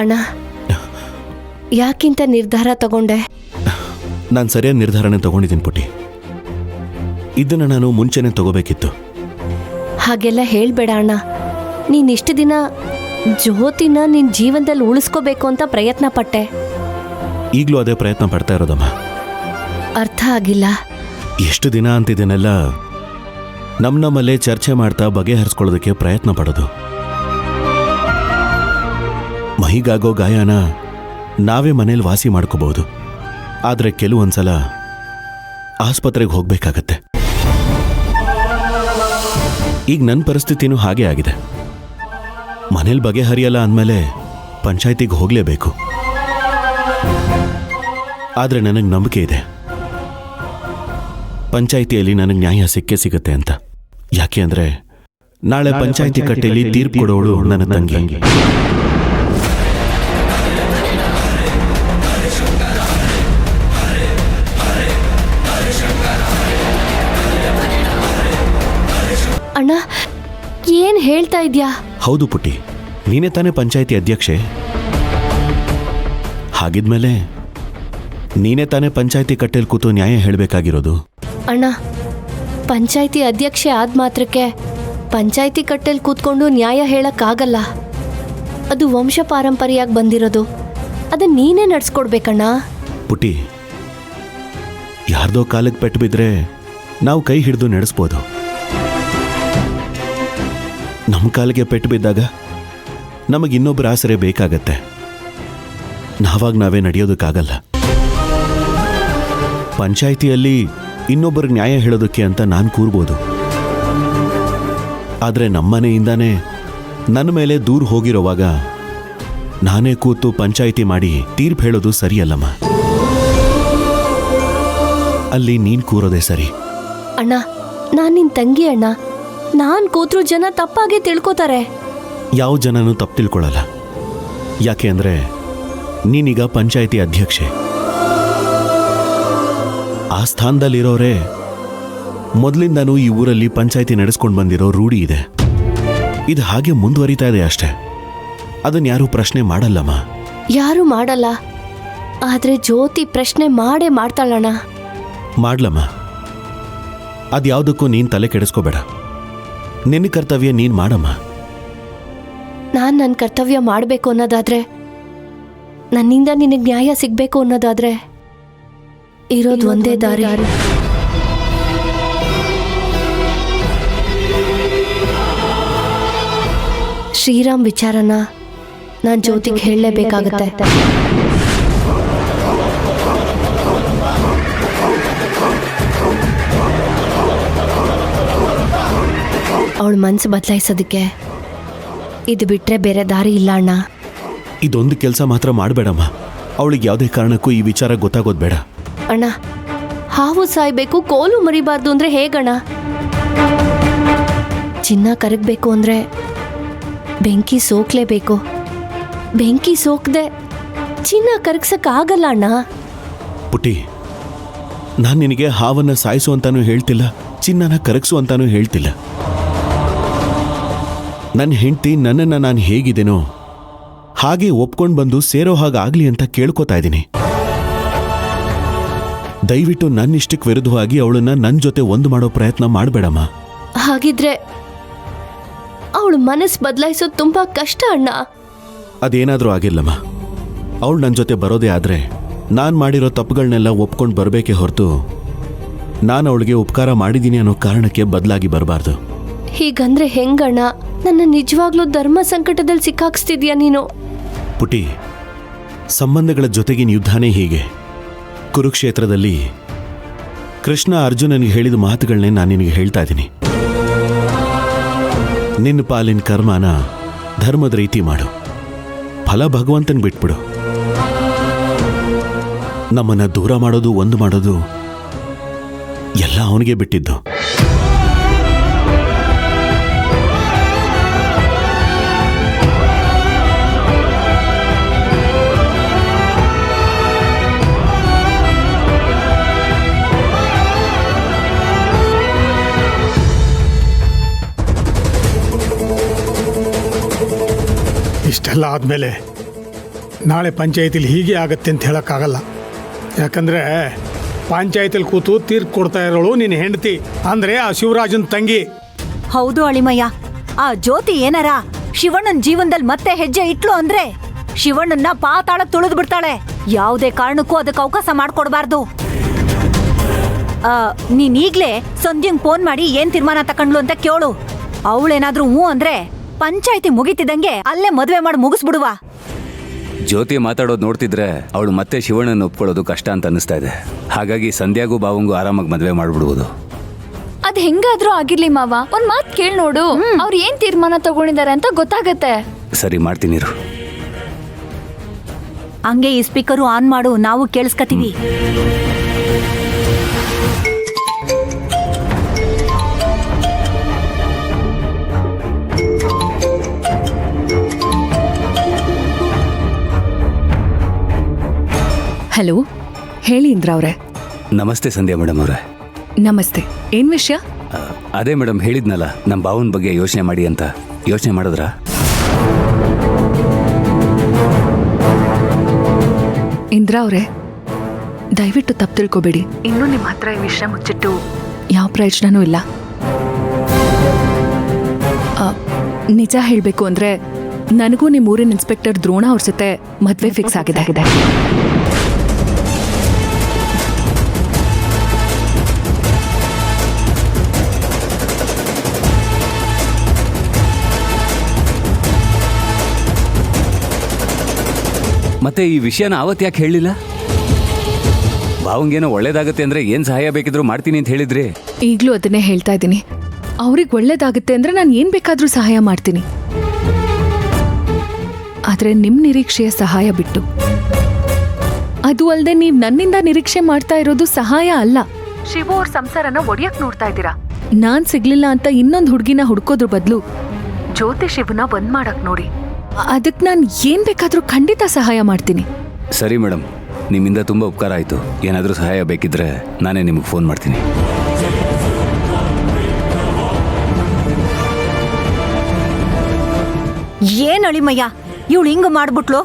ಅಣ್ಣ, ಯಾಕಿಂತ ನಿರ್ಧಾರ ತಗೊಂಡೆ? ನಾನು ಸರಿಯಾದ ನಿರ್ಧಾರನೇ ತಗೊಂಡಿದ್ದೀನಿ ಪುಟಿ. ಇದನ್ನು ನಾನು ಮುಂಚೆನೇ ತಗೋಬೇಕಿತ್ತು. ಹಾಗೆಲ್ಲ ಹೇಳ್ಬೇಡ ಅಣ್ಣ. ನೀನಿಷ್ಟು ದಿನ ಜ್ಯೋತಿನ ನಿನ್ನ ಜೀವನದಲ್ಲಿ ಉಳಿಸ್ಕೋಬೇಕು ಅಂತ ಪ್ರಯತ್ನ ಪಟ್ಟೆ. ಈಗಲೂ ಅದೇ ಪ್ರಯತ್ನ ಪಡ್ತಾ ಇರೋದಮ್ಮ. ಅರ್ಥ ಆಗಿಲ್ಲ. ಎಷ್ಟು ದಿನ ಅಂತಿದ್ದೇನೆಲ್ಲ ನಮ್ಮಲ್ಲೇ ಚರ್ಚೆ ಮಾಡ್ತಾ ಬಗೆಹರಿಸ್ಕೊಳ್ಳೋದಕ್ಕೆ ಪ್ರಯತ್ನ ಪಡೋದು. ಮೈಗಾಗೋ ಗಾಯನ ನಾವೇ ಮನೇಲಿ ವಾಸಿ ಮಾಡ್ಕೋಬಹುದು. ಆದರೆ ಕೆಲವೊಂದ್ಸಲ ಆಸ್ಪತ್ರೆಗೆ ಹೋಗ್ಬೇಕಾಗತ್ತೆ. ಈಗ ನನ್ನ ಪರಿಸ್ಥಿತಿನೂ ಹಾಗೆ ಆಗಿದೆ. ಮನೇಲಿ ಬಗೆಹರಿಯಲ್ಲ ಅಂದಮೇಲೆ ಪಂಚಾಯತಿಗೆ ಹೋಗಲೇಬೇಕು. ಆದರೆ ನನಗೆ ನಂಬಿಕೆ ಇದೆ, ಪಂಚಾಯಿತಿಯಲ್ಲಿ ನನಗೆ ನ್ಯಾಯ ಸಿಗುತ್ತೆ ಅಂತ. ಯಾಕೆ ಅಂದರೆ ನಾಳೆ ಪಂಚಾಯಿತಿ ಕಟ್ಟೆಯಲ್ಲಿ ತೀರ್ಪು ಕೊಡೋಳು ನನ್ನ ತಂಗಿ. ಅಣ್ಣ, ಏನ್ ಹೇಳ್ತಾ ಇದ್ಯಾ? ಹೌದು ಪುಟ್ಟಿ, ನೀನೇ ತಾನೇ ಪಂಚಾಯಿತಿ ಅಧ್ಯಕ್ಷೆ. ಹಾಗಿದ್ಮೇಲೆ ನೀನೇ ತಾನೇ ಪಂಚಾಯಿತಿ ಕಟ್ಟೆಯಲ್ಲಿ ಕೂತು ನ್ಯಾಯ ಹೇಳಬೇಕಾಗಿರೋದು. ಅಣ್ಣ, ಪಂಚಾಯಿತಿ ಅಧ್ಯಕ್ಷೆ ಆದ ಮಾತ್ರಕ್ಕೆ ಪಂಚಾಯಿತಿ ಕಟ್ಟೆಯಲ್ಲಿ ಕೂತ್ಕೊಂಡು ನ್ಯಾಯ ಹೇಳಕ್ಕಾಗಲ್ಲ. ಅದು ವಂಶ ಪಾರಂಪರ್ಯಾಗಿ ಬಂದಿರೋದು. ಅದನ್ನ ನೀನೇ ನಡ್ಸ್ಕೊಡ್ಬೇಕಣ್ಣ. ಪುಟ್ಟಿ, ಯಾರ್ದೋ ಕಾಲಕ್ಕೆ ಪೆಟ್ಟು ಬಿದ್ರೆ ನಾವು ಕೈ ಹಿಡಿದು ನಡೆಸ್ಬೋದು. ನಮ್ಮ ಕಾಲಿಗೆ ಪೆಟ್ಟು ಬಿದ್ದಾಗ ನಮಗೆ ಇನ್ನೊಬ್ಬರ ಆಸರೆ ಬೇಕಾಗತ್ತೆ. ನಾವೇ ನಡೆಯೋದಕ್ಕಾಗಲ್ಲ. ಪಂಚಾಯಿತಿಯಲ್ಲಿ ಇನ್ನೊಬ್ಬರು ನ್ಯಾಯ ಹೇಳೋದಕ್ಕೆ ಅಂತ ನಾನು ಕೂರ್ಬೋದು. ಆದರೆ ನಮ್ಮನೆಯಿಂದಾನೇ ನನ್ನ ಮೇಲೆ ದೂರ ಹೋಗಿರೋವಾಗ ನಾನೇ ಕೂತು ಪಂಚಾಯಿತಿ ಮಾಡಿ ತೀರ್ಪು ಹೇಳೋದು ಸರಿಯಲ್ಲಮ್ಮ. ಅಲ್ಲಿ ನೀನು ಕೂರೋದೇ ಸರಿ. ಅಣ್ಣ, ನಾನು ನಿನ್ನ ತಂಗಿ ಅಣ್ಣ. ನಾನು ಕೂತ್ರು ಜನ ತಪ್ಪಾಗೆ ತಿಳ್ಕೊತಾರೆ. ಯಾವ ಜನನೂ ತಪ್ಪು ತಿಳ್ಕೊಳ್ಳಲ್ಲ. ಯಾಕೆ ಅಂದರೆ ನೀನೀಗ ಪಂಚಾಯಿತಿ ಅಧ್ಯಕ್ಷೆ. ಆ ಸ್ಥಾನದಲ್ಲಿರೋರೇ ಮೊದಲಿಂದನೂ ಈ ಊರಲ್ಲಿ ಪಂಚಾಯಿತಿ ನಡೆಸ್ಕೊಂಡು ಬಂದಿರೋ ರೂಢಿ ಇದೆ. ಇದು ಹಾಗೆ ಮುಂದುವರಿತಾ ಇದೆ ಅಷ್ಟೇ. ಅದನ್ನ ಯಾರೂ ಪ್ರಶ್ನೆ ಮಾಡಲ್ಲಮ್ಮ. ಯಾರು ಮಾಡಲ್ಲ. ಆದ್ರೆ ಜ್ಯೋತಿ ಪ್ರಶ್ನೆ ಮಾಡೇ ಮಾಡ್ತಾಳಣ್ಣ. ಮಾಡ್ಲಮ್ಮ. ಅದ್ಯಾವುದಕ್ಕೂ ನೀನು ತಲೆ ಕೆಡಿಸ್ಕೋಬೇಡ. ನಿನ್ನ ಕರ್ತವ್ಯ ನೀನು ಮಾಡಮ್ಮ. ನಾನು ನನ್ನ ಕರ್ತವ್ಯ ಮಾಡಬೇಕು ಅನ್ನೋದಾದ್ರೆ, ನನ್ನಿಂದ ನಿನಗೆ ನ್ಯಾಯ ಸಿಗಬೇಕು ಅನ್ನೋದಾದ್ರೆ ಇರೋದು ಒಂದೇ ದಾರಿ. ಶ್ರೀರಾಮ್ ವಿಚಾರನ ನಾನು ಜ್ಯೋತಿಗೆ ಹೇಳಲೇಬೇಕಾಗತ್ತೆ. ಅವಳ ಮನಸ್ಸು ಬದಲಾಯಿಸೋದಕ್ಕೆ ಇದು ಬಿಟ್ರೆ ಬೇರೆ ದಾರಿ ಇಲ್ಲ ಅಣ್ಣ. ಇದೊಂದು ಕೆಲಸ ಮಾತ್ರ ಮಾಡಬೇಡಮ್ಮ. ಅವಳಿಗೆ ಯಾವುದೇ ಕಾರಣಕ್ಕೂ ಈ ವಿಚಾರ ಗೊತ್ತಾಗೋದು ಬೇಡ. ಅಣ್ಣ, ಹಾವು ಸಾಯ್ಬೇಕು ಕೋಲು ಮರಿಬಾರ್ದು ಅಂದ್ರೆ ಹೇಗಣ್ಣ? ಚಿನ್ನ ಕರಗಬೇಕು ಅಂದ್ರೆ ಬೆಂಕಿ ಸೋಕ್ಲೇಬೇಕು. ಬೆಂಕಿ ಸೋಕದೆ ಚಿನ್ನ ಕರಗ್ಸಕ್ಕಾಗಲ್ಲ ಅಣ್ಣ. ಪುಟ್ಟಿ, ನಾನು ನಿನಗೆ ಹಾವನ್ನು ಸಾಯಿಸು ಅಂತಾನೂ ಹೇಳ್ತಿಲ್ಲ, ಚಿನ್ನನ ಕರಗಿಸು ಅಂತಾನೂ ಹೇಳ್ತಿಲ್ಲ. ನನ್ನ ಹೆಂಡತಿ ನನ್ನನ್ನು ನಾನು ಹೇಗಿದ್ದೇನೋ ಹಾಗೆ ಒಪ್ಕೊಂಡು ಬಂದು ಸೇರೋ ಹಾಗಾಗ್ಲಿ ಅಂತ ಕೇಳ್ಕೊತಾ ಇದ್ದೀನಿ. ದಯವಿಟ್ಟು ನನ್ನಿಷ್ಟಕ್ಕೆ ವಿರುದ್ಧವಾಗಿ ಅವಳನ್ನ ನನ್ನ ಜೊತೆ ಒಂದು ಮಾಡೋ ಪ್ರಯತ್ನ ಮಾಡಬೇಡಮ್ಮ. ಹಾಗಿದ್ರೆ ಅವಳು ಮನಸ್ಸು ಬದಲಾಯಿಸೋದು ತುಂಬಾ ಕಷ್ಟ ಅಣ್ಣ. ಅದೇನಾದರೂ ಆಗಿಲ್ಲಮ್ಮ. ಅವಳು ನನ್ನ ಜೊತೆ ಬರೋದೇ ಆದರೆ ನಾನು ಮಾಡಿರೋ ತಪ್ಪುಗಳನ್ನೆಲ್ಲ ಒಪ್ಕೊಂಡು ಬರಬೇಕೇ ಹೊರತು ನಾನು ಅವಳಿಗೆ ಉಪಕಾರ ಮಾಡಿದ್ದೀನಿ ಅನ್ನೋ ಕಾರಣಕ್ಕೆ ಬದಲಾಗಿ ಬರಬಾರ್ದು. ಹೀಗಂದ್ರೆ ಹೆಂಗಣ್ಣ? ನನ್ನ ನಿಜವಾಗ್ಲೂ ಧರ್ಮ ಸಂಕಟದಲ್ಲಿ ಸಿಕ್ಕಾಕ್ಸ್ತಿದ್ಯಾ ನೀನು? ಪುಟಿ, ಸಂಬಂಧಗಳ ಜೊತೆಗಿನ ಯುದ್ಧನೇ ಹೀಗೆ. ಕುರುಕ್ಷೇತ್ರದಲ್ಲಿ ಕೃಷ್ಣ ಅರ್ಜುನನಿಗೆ ಹೇಳಿದ ಮಾತುಗಳನ್ನೇ ನಾನು ನಿನಗೆ ಹೇಳ್ತಾ ಇದ್ದೀನಿ. ನಿನ್ನ ಪಾಲಿನ ಕರ್ಮನ ಧರ್ಮದ ರೀತಿ ಮಾಡು, ಫಲ ಭಗವಂತನಿಗೆ ಬಿಟ್ಬಿಡು. ನಮ್ಮನ್ನ ದೂರ ಮಾಡೋದು ಒಂದು ಮಾಡೋದು ಎಲ್ಲ ಅವನಿಗೆ ಬಿಟ್ಟಿದ್ದು. ಇಷ್ಟೆಲ್ಲ ಆದ್ಮೇಲೆ ನಾಳೆ ಪಂಚಾಯತಿಲಿ ಹೀಗೆ ಆಗತ್ತೆ ಅಂತ ಹೇಳೋಕ್ಕಾಗಲ್ಲ. ಯಾಕಂದರೆ ಪಂಚಾಯತಿಲಿ ಕೂತು ತೀರ್ಪು ಕೊಡ್ತಾ ಇರೋಳು ನಿನ್ನ ಹೆಂಡತಿ, ಅಂದರೆ ಆ ಶಿವರಾಜನ ತಂಗಿ. ಹೌದು ಅಳಿಮಯ್ಯ, ಆ ಜ್ಯೋತಿ ಏನಾರ ಶಿವಣ್ಣನ ಜೀವನದಲ್ಲಿ ಮತ್ತೆ ಹೆಜ್ಜೆ ಇಟ್ಲು ಅಂದ್ರೆ ಶಿವಣ್ಣನ್ನ ಪಾತಾಳ ತುಳಿದು ಬಿಡ್ತಾಳೆ. ಯಾವುದೇ ಕಾರಣಕ್ಕೂ ಅದಕ್ಕೆ ಅವಕಾಶ ಮಾಡ್ಕೊಡ್ಬಾರ್ದು. ನೀನ್ ಈಗ್ಲೇ ಸಂಧ್ಯಂಗ್ ಫೋನ್ ಮಾಡಿ ಏನ್ ತೀರ್ಮಾನ ತಕೊಂಡ್ಲು ಅಂತ ಕೇಳು. ಅವಳೇನಾದ್ರೂ ಹ್ಞೂ ಅಂದ್ರೆ ಪಂಚಾಯತಿ ಮುಗಿತಿದ್ದಂಗೆ ಅಲ್ಲೇ ಮದ್ವೆ ಮಾಡಿ ಮುಗಿಸ್ಬಿಡುವ. ಜ್ಯೋತಿ ಮಾತಾಡೋದು ನೋಡ್ತಿದ್ರೆ ಅವಳು ಮತ್ತೆ ಶಿವಣ್ಣನ ಒಪ್ಕೊಳ್ಳೋದು ಕಷ್ಟ ಅಂತ ಅನಿಸ್ತಾ ಇದೆ. ಹಾಗಾಗಿ ಸಂಧ್ಯಾಗೂ ಬಾವಂಗೂ ಆರಾಮಾಗಿ ಮದ್ವೆ ಮಾಡ್ಬಿಡ್ಬೋದು. ಅದ್ ಹೆಂಗಾದ್ರೂ ಆಗಿರ್ಲಿ ಮಾವ, ಒಂದ್ ಮಾತ್ ಕೇಳ್ ನೋಡು. ಅವ್ರು ಏನ್ ತೀರ್ಮಾನ ತಗೊಂಡಿದ್ದಾರೆ ಅಂತ ಗೊತ್ತಾಗತ್ತೆ. ಸರಿ, ಮಾಡ್ತೀನಿ ಇರು. ಹಂಗೆ ಈ ಸ್ಪೀಕರು ಆನ್ ಮಾಡು, ನಾವು ಕೇಳಿಸ್ಕತೀವಿ. ಹಲೋ, ಹೇಳಿ ಇಂದ್ರ ಅವರೇ. ನಮಸ್ತೆ ಸಂಧ್ಯಾ ಮೇಡಮ್ ಅವರೇ. ನಮಸ್ತೆ. ಏನ್ ವಿಷಯ? ಅದೇ ಮೇಡಮ್, ಹೇಳಿದ್ನಲ್ಲ ನಮ್ಮ ಬಾವನ ಬಗ್ಗೆ ಯೋಚನೆ ಮಾಡಿ ಅಂತ. ಯೋಚನೆ ಮಾಡಿದ್ರಾ? ಇಂದ್ರ ಅವರೇ, ದಯವಿಟ್ಟು ತಪ್ಪು ತಿಳ್ಕೊಬೇಡಿ. ಇನ್ನೂ ನಿಮ್ಮ ಹತ್ರ ಈ ವಿಷಯ ಮುಚ್ಚಿಟ್ಟು ಯಾವ ಪ್ರಯೋಜನನೂ ಇಲ್ಲ. ನಿಜ ಹೇಳಬೇಕು ಅಂದ್ರೆ ನನಗೂ ನಿಮ್ಮ ಊರಿನ ಇನ್ಸ್ಪೆಕ್ಟರ್ ದ್ರೋಣ ಅವ್ರ ಜೊತೆ ಮದ್ವೆ ಫಿಕ್ಸ್ ಆಗಿದೆ. ಮತ್ತೆ ಈ ವಿಷಯನ ಅವತ್ತು ಯಾಕೆ ಹೇಳಿಲ್ಲ? ಬಾವಂಗೇನೋ ಒಳ್ಳೇದಾಗತ್ತೆ ಅಂದ್ರೆ ಏನ್ ಸಹಾಯ ಬೇಕಿದ್ರು ಮಾಡ್ತೀನಿ ಅಂತ ಹೇಳಿದ್ರಿ. ಈಗಲೂ ಅದನ್ನೇ ಹೇಳ್ತಾ ಇದ್ದೀನಿ. ಅವ್ರಿಗೆ ಒಳ್ಳೇದಾಗುತ್ತೆ ಅಂದ್ರೆ ನಾನು ಏನ್ ಬೇಕಾದ್ರೂ ಸಹಾಯ ಮಾಡ್ತೀನಿ. ಆದ್ರೆ ನಿಮ್ ನಿರೀಕ್ಷೆಯ ಸಹಾಯ ಬಿಟ್ಟು, ಅದು ಅಲ್ಲದೆ ನೀವ್ ನನ್ನಿಂದ ನಿರೀಕ್ಷೆ ಮಾಡ್ತಾ ಇರೋದು ಸಹಾಯ ಅಲ್ಲ. ಶಿವು ಅವ್ರ ಸಂಸಾರನ ಒಡೆಯಕ್ ನೋಡ್ತಾ ಇದ್ದೀರಾ. ನಾನ್ ಸಿಗ್ಲಿಲ್ಲ ಅಂತ ಇನ್ನೊಂದು ಹುಡುಗಿನ ಹುಡ್ಕೋದ್ರ ಬದಲು ಜ್ಯೋತಿ ಶಿವನ ಬಂದ್ ಮಾಡಕ್ ನೋಡಿ. ಅದಕ್ಕೆ ನಾನು ಏನ್ ಬೇಕಾದ್ರೂ ಖಂಡಿತ ಸಹಾಯ ಮಾಡ್ತೀನಿ. ಸರಿ ಮೇಡಮ್, ನಿಮ್ಮಿಂದ ತುಂಬ ಉಪಕಾರ ಆಯಿತು. ಏನಾದರೂ ಸಹಾಯ ಬೇಕಿದ್ರೆ ನಾನೇ ನಿಮಗೆ ಫೋನ್ ಮಾಡ್ತೀನಿ. ಏನ್ ಅಳಿಮಯ್ಯ, ಇವಳು ಹಿಂಗ ಮಾಡ್ಬಿಟ್ಲು.